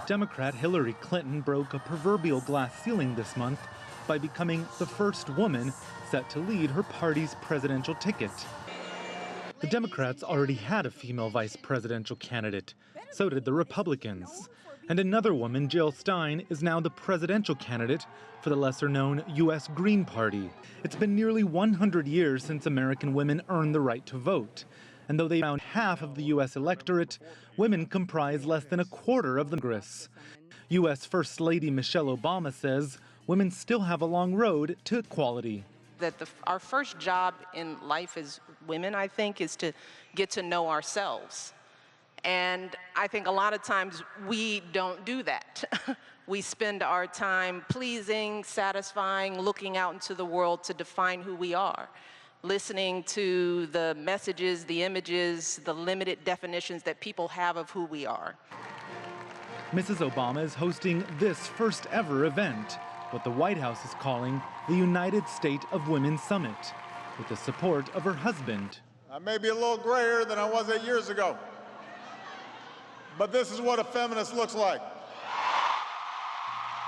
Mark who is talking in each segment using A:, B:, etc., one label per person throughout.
A: Democrat Hillary Clinton broke a proverbial glass ceiling this month by becoming the first woman set to lead her party's presidential ticket. The Democrats already had a female vice presidential candidate. So did the Republicans. And another woman, Jill Stein, is now the presidential candidate for the lesser-known U.S. Green Party. It's been nearly 100 years since American women earned the right to vote. And though they found half of the U.S. electorate, women comprise less than a quarter of the Congress. U.S. First Lady Michelle Obama says women still have a long road to equality.
B: That our first job in life as women, I think, is to get to know ourselves. And I think a lot of times we don't do that. We spend our time pleasing, satisfying, looking out into the world to define who we are, listening to the messages, the images, the limited definitions that people have of who we are.
A: Mrs. Obama is hosting this first ever event, what the White House is calling the United States of Women Summit, with the support of her husband.
C: I may be a little grayer than I was 8 years ago, but this is what a feminist looks like.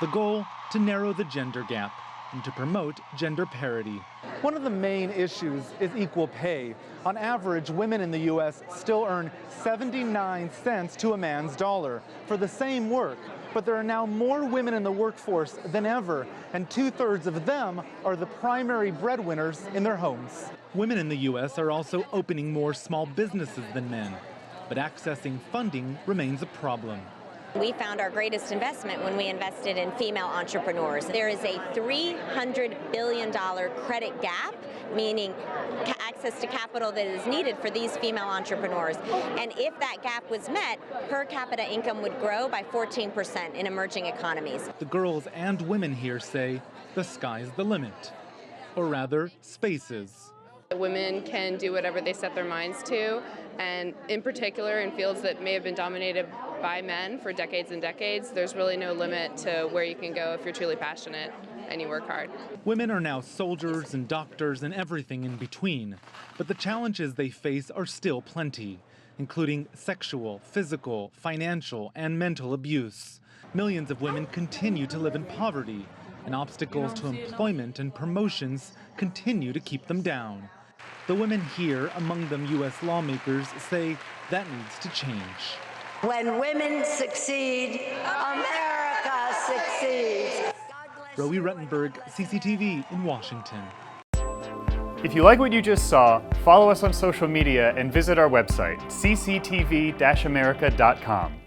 A: The goal, to narrow the gender gap and to promote gender parity.
D: One of the main issues is equal pay. On average, women in the U.S. still earn 79 cents to a man's dollar for the same work. But there are now more women in the workforce than ever, and 2/3 of them are the primary breadwinners in their homes.
A: Women in the U.S. are also opening more small businesses than men, but accessing funding remains a problem.
E: We found our greatest investment when we invested in female entrepreneurs. There is a $300 billion credit gap, meaning access to capital that is needed for these female entrepreneurs. And if that gap was met, per capita income would grow by 14% in emerging economies.
A: The girls and women here say the sky's the limit, or rather, spaces.
F: Women can do whatever they set their minds to, and in particular in fields that may have been dominated by men for decades and decades, there's really no limit to where you can go if you're truly passionate and you work hard.
A: Women are now soldiers and doctors and everything in between, but the challenges they face are still plenty, including sexual, physical, financial, and mental abuse. Millions of women continue to live in poverty, and obstacles to employment and promotions continue to keep them down. The women here, among them U.S. lawmakers, say that needs to change.
G: When women succeed, America succeeds.
A: Rowie Ruttenberg, CCTV in Washington.
H: If you like what you just saw, follow us on social media and visit our website, cctv-america.com.